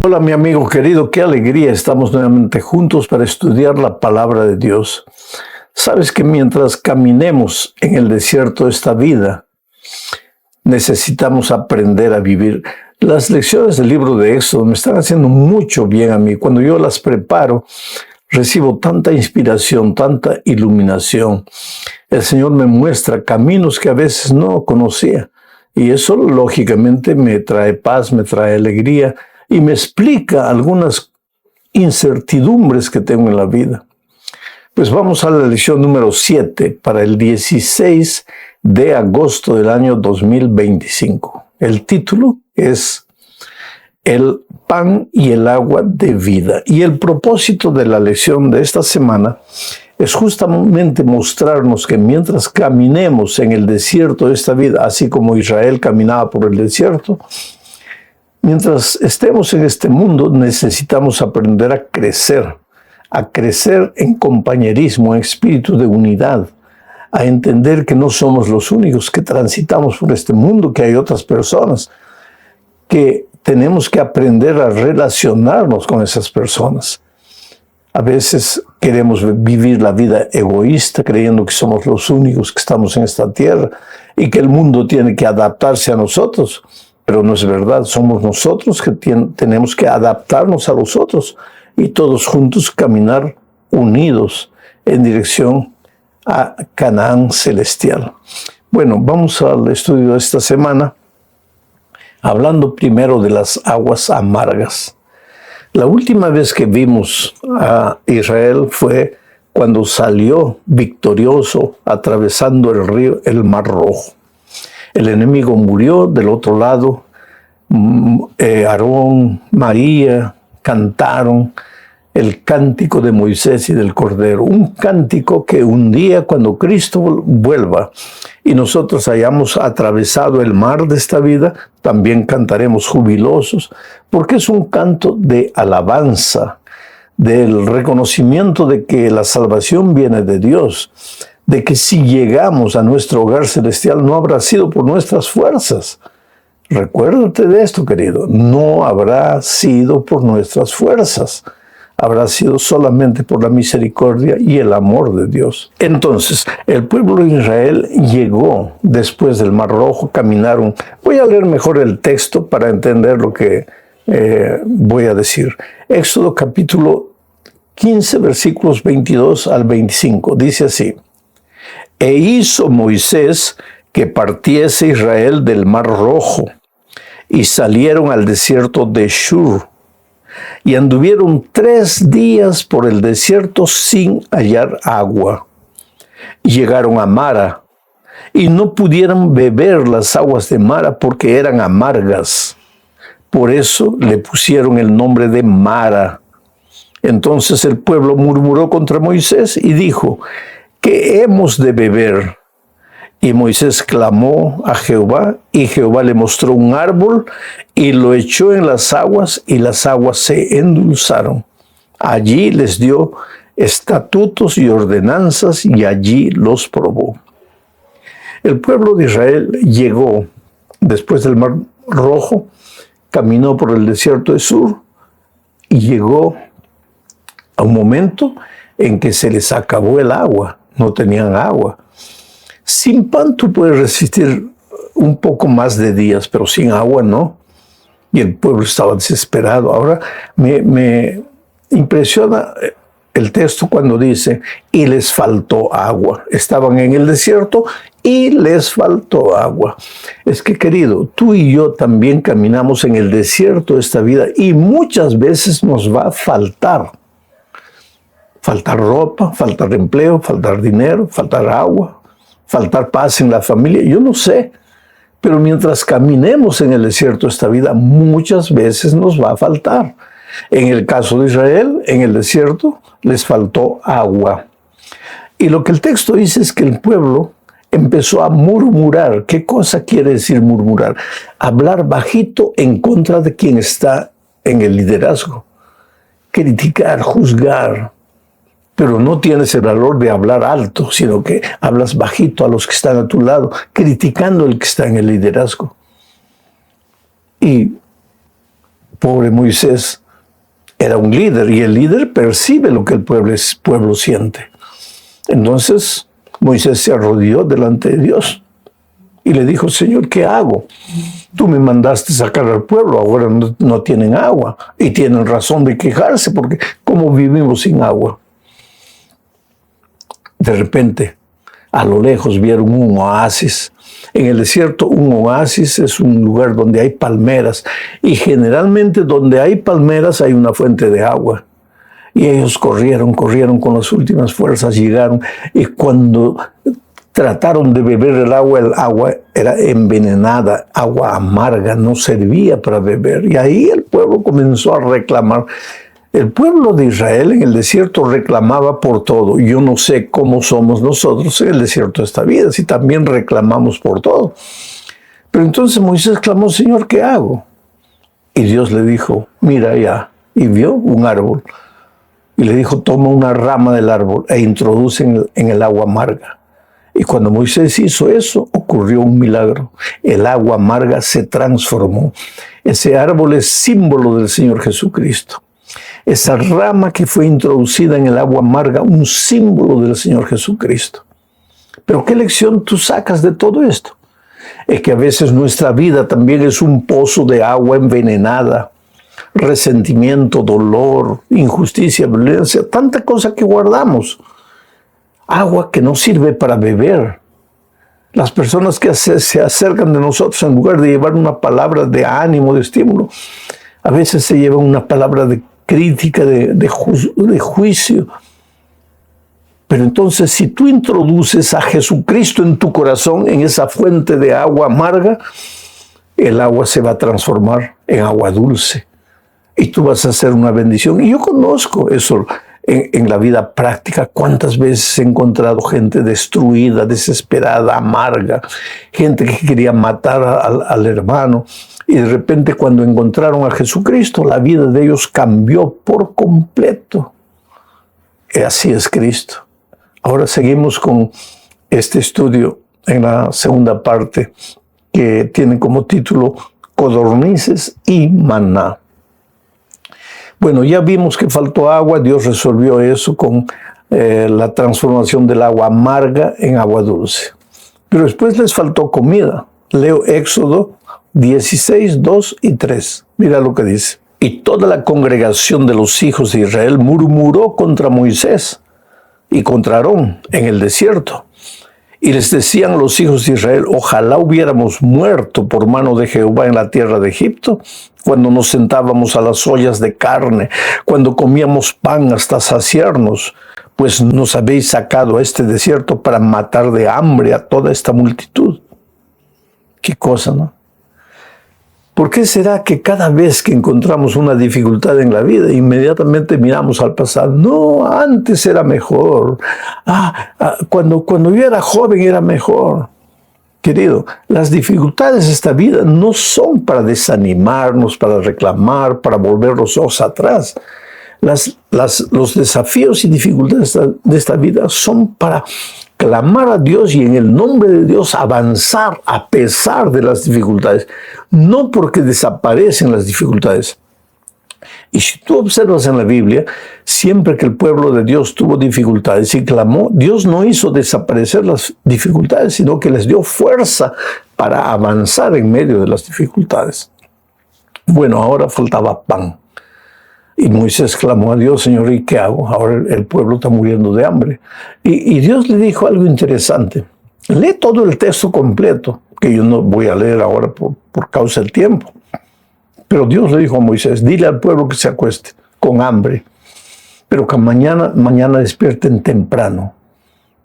Hola mi amigo querido, qué alegría, estamos nuevamente juntos para estudiar la palabra de Dios. Sabes que mientras caminemos en el desierto de esta vida, necesitamos aprender a vivir. Las lecciones del libro de Éxodo me están haciendo mucho bien a mí. Cuando yo las preparo, recibo tanta inspiración, tanta iluminación. El Señor me muestra caminos que a veces no conocía. Y eso lógicamente me trae paz, me trae alegría y me explica algunas incertidumbres que tengo en la vida. Pues vamos a la lección número 7 para el 16 de agosto del año 2025. El título es El pan y el agua de vida. Y el propósito de la lección de esta semana es justamente mostrarnos que mientras caminemos en el desierto de esta vida, así como Israel caminaba por el desierto, mientras estemos en este mundo necesitamos aprender a crecer en compañerismo, en espíritu de unidad, a entender que no somos los únicos que transitamos por este mundo, que hay otras personas, que tenemos que aprender a relacionarnos con esas personas. A veces queremos vivir la vida egoísta, creyendo que somos los únicos que estamos en esta tierra y que el mundo tiene que adaptarse a nosotros. Pero no es verdad, somos nosotros que tenemos que adaptarnos a los otros y todos juntos caminar unidos en dirección a Canaán celestial. Bueno, vamos al estudio de esta semana, hablando primero de las aguas amargas. La última vez que vimos a Israel fue cuando salió victorioso atravesando el río, el Mar Rojo. El enemigo murió del otro lado. Aarón, María cantaron el cántico de Moisés y del Cordero. Un cántico que un día cuando Cristo vuelva y nosotros hayamos atravesado el mar de esta vida, también cantaremos jubilosos, porque es un canto de alabanza, del reconocimiento de que la salvación viene de Dios, de que si llegamos a nuestro hogar celestial no habrá sido por nuestras fuerzas. Recuérdate de esto, querido, no habrá sido por nuestras fuerzas, habrá sido solamente por la misericordia y el amor de Dios. Entonces, el pueblo de Israel llegó después del Mar Rojo, caminaron. Voy a leer mejor el texto para entender lo que voy a decir. Éxodo capítulo 15, versículos 22 al 25, dice así: E hizo Moisés que partiese Israel del Mar Rojo, y salieron al desierto de Shur, y anduvieron 3 días por el desierto sin hallar agua. Y llegaron a Mara, y no pudieron beber las aguas de Mara porque eran amargas. Por eso le pusieron el nombre de Mara. Entonces el pueblo murmuró contra Moisés y dijo: ¿Qué hemos de beber? Y Moisés clamó a Jehová, y Jehová le mostró un árbol, y lo echó en las aguas, y las aguas se endulzaron. Allí les dio estatutos y ordenanzas, y allí los probó. El pueblo de Israel llegó, después del Mar Rojo, caminó por el desierto de Sur, y llegó a un momento en que se les acabó el agua, no tenían agua. Sin pan tú puedes resistir un poco más de días, pero sin agua no. Y el pueblo estaba desesperado. Ahora me impresiona el texto cuando dice, y les faltó agua. Estaban en el desierto y les faltó agua. Es que, querido, tú y yo también caminamos en el desierto de esta vida y muchas veces nos va a faltar. Faltar ropa, faltar empleo, faltar dinero, faltar agua, faltar paz en la familia, yo no sé. Pero mientras caminemos en el desierto de esta vida, muchas veces nos va a faltar. En el caso de Israel, en el desierto, les faltó agua. Y lo que el texto dice es que el pueblo empezó a murmurar. ¿Qué cosa quiere decir murmurar? Hablar bajito en contra de quien está en el liderazgo. Criticar, juzgar. Pero no tienes el valor de hablar alto, sino que hablas bajito a los que están a tu lado, criticando al que está en el liderazgo. Y Pobre Moisés era un líder y el líder percibe lo que el pueblo siente. Entonces Moisés se arrodilló delante de Dios y le dijo: Señor, ¿qué hago? Tú me mandaste sacar al pueblo, ahora no tienen agua y tienen razón de quejarse porque ¿cómo vivimos sin agua? De repente, a lo lejos vieron un oasis. En el desierto, un oasis es un lugar donde hay palmeras y generalmente donde hay palmeras hay una fuente de agua. Y ellos corrieron con las últimas fuerzas, llegaron y cuando trataron de beber el agua era envenenada, agua amarga, no servía para beber. Y ahí el pueblo comenzó a reclamar. El pueblo de Israel en el desierto reclamaba por todo. Yo no sé cómo somos nosotros en el desierto de esta vida, si también reclamamos por todo. Pero entonces Moisés clamó: Señor, ¿qué hago? Y Dios le dijo: mira allá. Y vio un árbol. Y le dijo: toma una rama del árbol e introduce en el agua amarga. Y cuando Moisés hizo eso, ocurrió un milagro. El agua amarga se transformó. Ese árbol es símbolo del Señor Jesucristo. Esa rama que fue introducida en el agua amarga, un símbolo del Señor Jesucristo. Pero ¿qué lección tú sacas de todo esto? Es que a veces nuestra vida también es un pozo de agua envenenada. Resentimiento, dolor, injusticia, violencia, tanta cosa que guardamos. Agua que no sirve para beber. Las personas que se acercan de nosotros, en lugar de llevar una palabra de ánimo, de estímulo, a veces se llevan una palabra de crítica, de juicio. Pero entonces, si tú introduces a Jesucristo en tu corazón, en esa fuente de agua amarga, el agua se va a transformar en agua dulce. Y tú vas a ser una bendición. Y yo conozco eso en la vida práctica. Cuántas veces he encontrado gente destruida, desesperada, amarga, gente que quería matar al hermano. Y de repente, cuando encontraron a Jesucristo, la vida de ellos cambió por completo. Y así es Cristo. Ahora seguimos con este estudio en la segunda parte, que tiene como título Codornices y Maná. Bueno, ya vimos que faltó agua. Dios resolvió eso con la transformación del agua amarga en agua dulce. Pero después les faltó comida. Leo Éxodo 16, 2 y 3. Mira lo que dice. Y toda la congregación de los hijos de Israel murmuró contra Moisés y contra Aarón en el desierto. Y les decían los hijos de Israel: ojalá hubiéramos muerto por mano de Jehová en la tierra de Egipto, cuando nos sentábamos a las ollas de carne, cuando comíamos pan hasta saciarnos, pues nos habéis sacado a este desierto para matar de hambre a toda esta multitud. Qué cosa, ¿no? ¿Por qué será que cada vez que encontramos una dificultad en la vida, inmediatamente miramos al pasado? No, antes era mejor. Cuando yo era joven era mejor. Querido, las dificultades de esta vida no son para desanimarnos, para reclamar, para volver los ojos atrás. Los desafíos y dificultades de esta vida son para clamar a Dios y en el nombre de Dios avanzar a pesar de las dificultades, no porque desaparecen las dificultades. Y si tú observas en la Biblia, siempre que el pueblo de Dios tuvo dificultades y clamó, Dios no hizo desaparecer las dificultades, sino que les dio fuerza para avanzar en medio de las dificultades. Bueno, ahora faltaba pan. Y Moisés clamó a Dios: Señor, ¿y qué hago? Ahora el pueblo está muriendo de hambre. Y Dios le dijo algo interesante. Lee todo el texto completo, que yo no voy a leer ahora por causa del tiempo. Pero Dios le dijo a Moisés: dile al pueblo que se acueste con hambre, pero que mañana despierten temprano,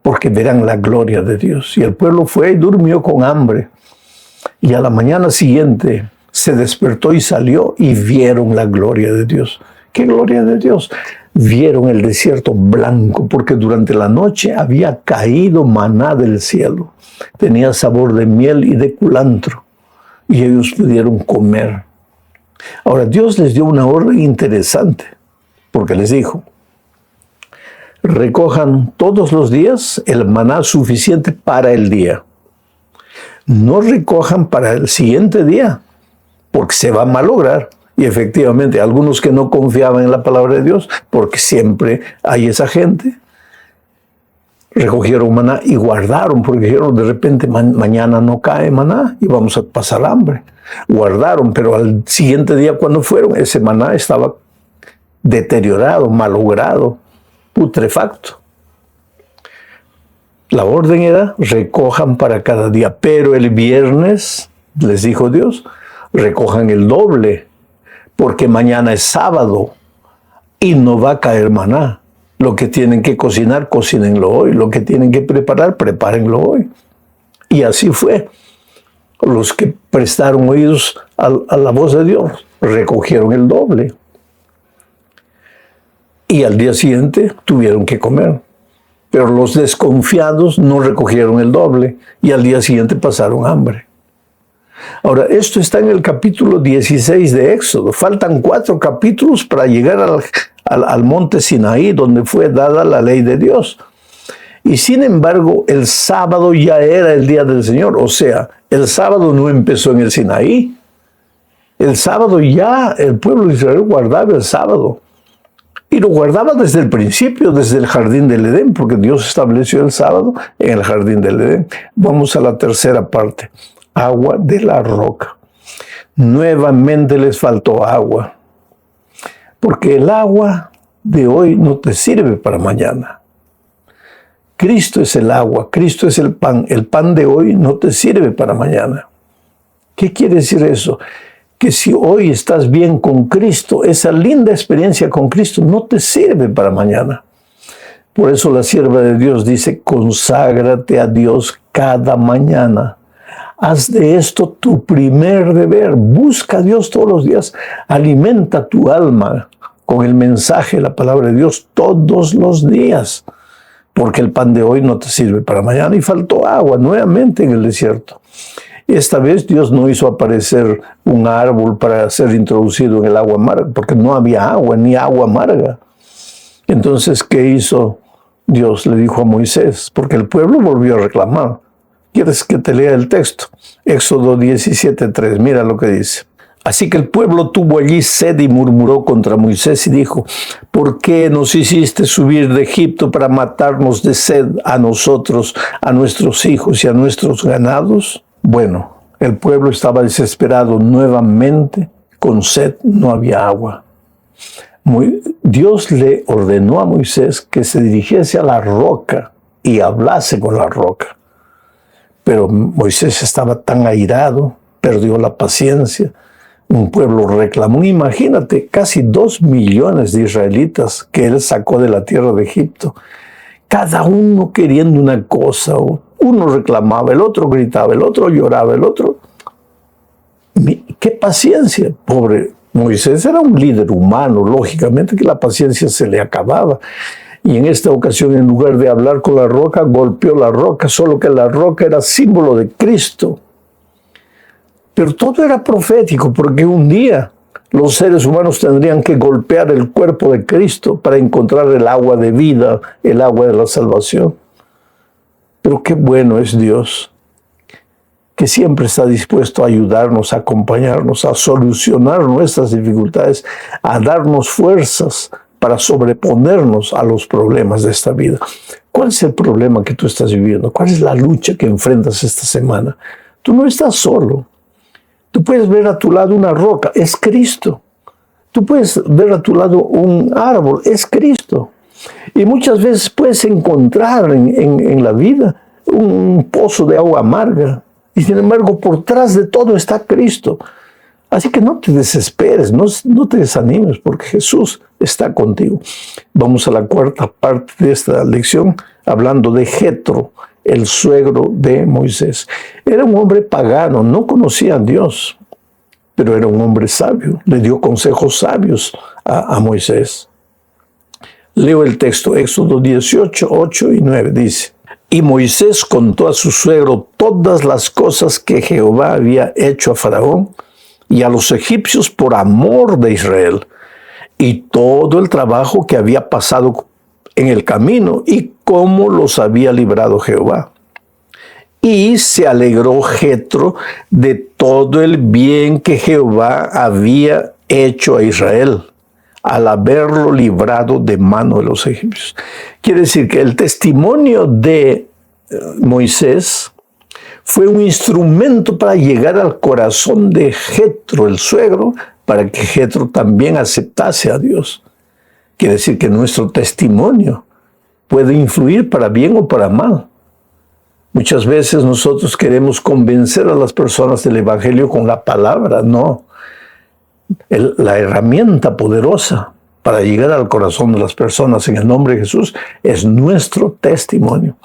porque verán la gloria de Dios. Y el pueblo fue y durmió con hambre. Y a la mañana siguiente se despertó y salió y vieron la gloria de Dios. ¿Qué gloria de Dios? Vieron el desierto blanco, porque durante la noche había caído maná del cielo. Tenía sabor de miel y de culantro, y ellos pudieron comer. Ahora, Dios les dio una orden interesante, porque les dijo: recojan todos los días el maná suficiente para el día. No recojan para el siguiente día, porque se va a malograr. Y efectivamente, algunos que no confiaban en la palabra de Dios, porque siempre hay esa gente, recogieron maná y guardaron, porque dijeron, de repente mañana no cae maná y vamos a pasar hambre. Guardaron, pero al siguiente día cuando fueron, ese maná estaba deteriorado, malogrado, putrefacto. La orden era, recojan para cada día, pero el viernes, les dijo Dios, recojan el doble, porque mañana es sábado y no va a caer maná. Lo que tienen que cocinar, cocínenlo hoy. Lo que tienen que preparar, prepárenlo hoy. Y así fue. Los que prestaron oídos a la voz de Dios recogieron el doble. Y al día siguiente tuvieron que comer. Pero los desconfiados no recogieron el doble y al día siguiente pasaron hambre. Ahora, esto está en el capítulo 16 de Éxodo. Faltan 4 capítulos para llegar al monte Sinaí, donde fue dada la ley de Dios. Y sin embargo, el sábado ya era el día del Señor. O sea, el sábado no empezó en el Sinaí. El sábado ya el pueblo de Israel guardaba el sábado. Y lo guardaba desde el principio, desde el jardín del Edén, porque Dios estableció el sábado en el jardín del Edén. Vamos a la tercera parte. Agua de la roca. Nuevamente les faltó agua. Porque el agua de hoy no te sirve para mañana. Cristo es el agua, Cristo es el pan. El pan de hoy no te sirve para mañana. ¿Qué quiere decir eso? Que si hoy estás bien con Cristo, esa linda experiencia con Cristo no te sirve para mañana. Por eso la sierva de Dios dice, conságrate a Dios cada mañana. Haz de esto tu primer deber. Busca a Dios todos los días. Alimenta tu alma con el mensaje, la palabra de Dios, todos los días. Porque el pan de hoy no te sirve para mañana. Y faltó agua nuevamente en el desierto. Esta vez Dios no hizo aparecer un árbol para ser introducido en el agua amarga, porque no había agua, ni agua amarga. Entonces, ¿qué hizo Dios? Le dijo a Moisés, porque el pueblo volvió a reclamar. ¿Quieres que te lea el texto? Éxodo 17:3, mira lo que dice. Así que el pueblo tuvo allí sed y murmuró contra Moisés y dijo, ¿por qué nos hiciste subir de Egipto para matarnos de sed a nosotros, a nuestros hijos y a nuestros ganados? Bueno, el pueblo estaba desesperado nuevamente, con sed, no había agua. Dios le ordenó a Moisés que se dirigiese a la roca y hablase con la roca. Pero Moisés estaba tan airado, perdió la paciencia. Un pueblo reclamó, imagínate, casi 2 millones de israelitas que él sacó de la tierra de Egipto. Cada uno queriendo una cosa, uno reclamaba, el otro gritaba, el otro lloraba, el otro... ¡Qué paciencia! Pobre Moisés era un líder humano, lógicamente que la paciencia se le acababa. Y en esta ocasión, en lugar de hablar con la roca, golpeó la roca, solo que la roca era símbolo de Cristo. Pero todo era profético, porque un día los seres humanos tendrían que golpear el cuerpo de Cristo para encontrar el agua de vida, el agua de la salvación. Pero qué bueno es Dios, que siempre está dispuesto a ayudarnos, a acompañarnos, a solucionar nuestras dificultades, a darnos fuerzas para sobreponernos a los problemas de esta vida. ¿Cuál es el problema que tú estás viviendo? ¿Cuál es la lucha que enfrentas esta semana? Tú no estás solo. Tú puedes ver a tu lado una roca, es Cristo. Tú puedes ver a tu lado un árbol, es Cristo. Y muchas veces puedes encontrar en la vida un pozo de agua amarga. Y sin embargo, por detrás de todo está Cristo. Así que no te desesperes, no te desanimes, porque Jesús está contigo. Vamos a la cuarta parte de esta lección, hablando de Jetro, el suegro de Moisés. Era un hombre pagano, no conocía a Dios, pero era un hombre sabio. Le dio consejos sabios a Moisés. Leo el texto, Éxodo 18, 8 y 9, dice: Y Moisés contó a su suegro todas las cosas que Jehová había hecho a Faraón y a los egipcios por amor de Israel, y todo el trabajo que había pasado en el camino, y cómo los había librado Jehová. Y se alegró Jetro de todo el bien que Jehová había hecho a Israel al haberlo librado de mano de los egipcios. Quiere decir que el testimonio de Moisés fue un instrumento para llegar al corazón de Jetro, el suegro, para que Jetro también aceptase a Dios. Quiere decir que nuestro testimonio puede influir para bien o para mal. Muchas veces nosotros queremos convencer a las personas del Evangelio con la palabra, no. La herramienta poderosa para llegar al corazón de las personas en el nombre de Jesús es nuestro testimonio.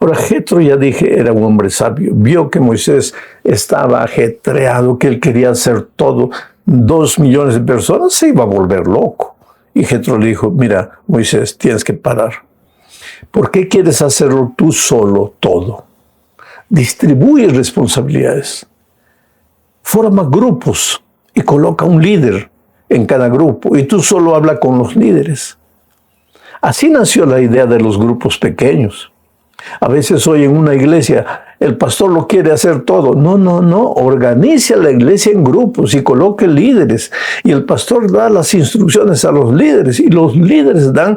Ahora, Jetro, ya dije, era un hombre sabio. Vio que Moisés estaba ajetreado, que él quería hacer todo. 2 millones de personas, se iba a volver loco. Y Jetro le dijo, mira, Moisés, tienes que parar. ¿Por qué quieres hacerlo tú solo todo? Distribuye responsabilidades. Forma grupos y coloca un líder en cada grupo. Y tú solo habla con los líderes. Así nació la idea de los grupos pequeños. A veces hoy en una iglesia el pastor lo quiere hacer todo. No. Organice la iglesia en grupos y coloque líderes. Y el pastor da las instrucciones a los líderes y los líderes dan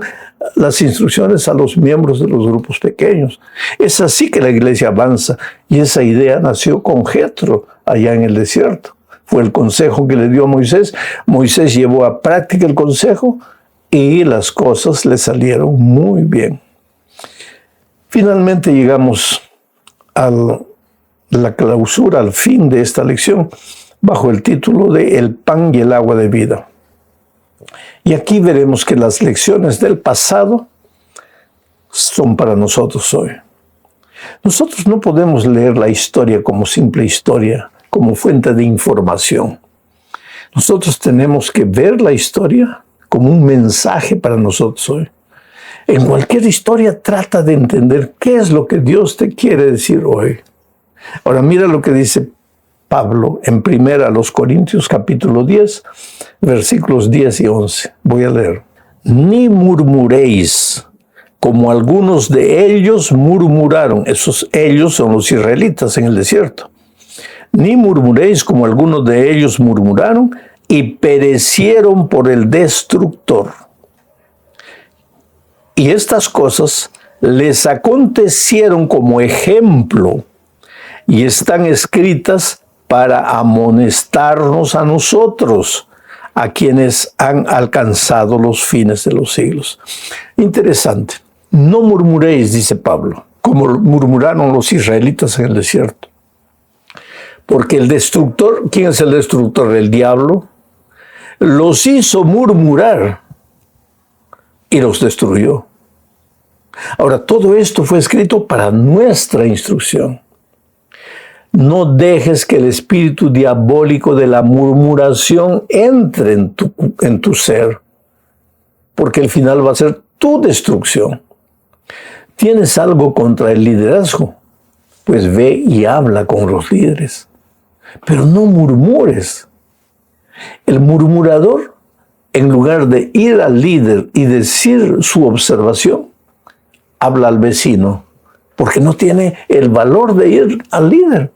las instrucciones a los miembros de los grupos pequeños. Es así que la iglesia avanza. Y esa idea nació con Jetro allá en el desierto. Fue el consejo que le dio a Moisés. Moisés llevó a práctica el consejo y las cosas le salieron muy bien. Finalmente llegamos a la clausura, al fin de esta lección, bajo el título de El pan y el agua de vida. Y aquí veremos que las lecciones del pasado son para nosotros hoy. Nosotros no podemos leer la historia como simple historia, como fuente de información. Nosotros tenemos que ver la historia como un mensaje para nosotros hoy. En cualquier historia trata de entender qué es lo que Dios te quiere decir hoy. Ahora mira lo que dice Pablo en 1 Corintios capítulo 10, versículos 10 y 11. Voy a leer. Ni murmuréis, como algunos de ellos murmuraron. Esos ellos son los israelitas en el desierto. Ni murmuréis como algunos de ellos murmuraron y perecieron por el destructor. Y estas cosas les acontecieron como ejemplo y están escritas para amonestarnos a nosotros, a quienes han alcanzado los fines de los siglos. Interesante. No murmuréis, dice Pablo, como murmuraron los israelitas en el desierto. Porque el destructor, ¿quién es el destructor? El diablo. Los hizo murmurar y los destruyó. Ahora, todo esto fue escrito para nuestra instrucción. No dejes que el espíritu diabólico de la murmuración entre en tu ser, porque el final va a ser tu destrucción. ¿Tienes algo contra el liderazgo? Pues ve y habla con los líderes. Pero no murmures. El murmurador, en lugar de ir al líder y decir su observación, habla al vecino, porque no tiene el valor de ir al líder.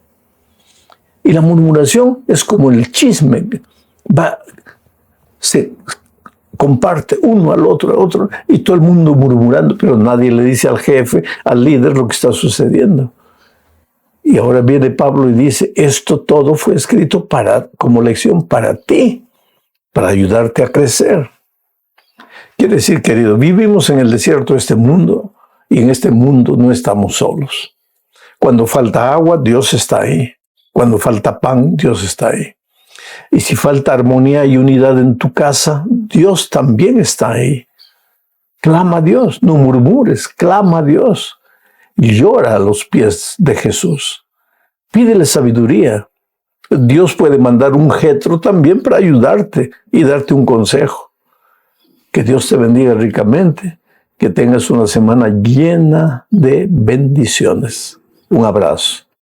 Y la murmuración es como el chisme. Se comparte uno al otro, y todo el mundo murmurando, pero nadie le dice al jefe, al líder, lo que está sucediendo. Y ahora viene Pablo y dice, esto todo fue escrito como lección para ti, para ayudarte a crecer. Quiere decir, querido, vivimos en el desierto de este mundo, y en este mundo no estamos solos. Cuando falta agua, Dios está ahí. Cuando falta pan, Dios está ahí. Y si falta armonía y unidad en tu casa, Dios también está ahí. Clama a Dios, no murmures, clama a Dios. Y llora a los pies de Jesús. Pídele sabiduría. Dios puede mandar un Jetro también para ayudarte y darte un consejo. Que Dios te bendiga ricamente. Que tengas una semana llena de bendiciones. Un abrazo.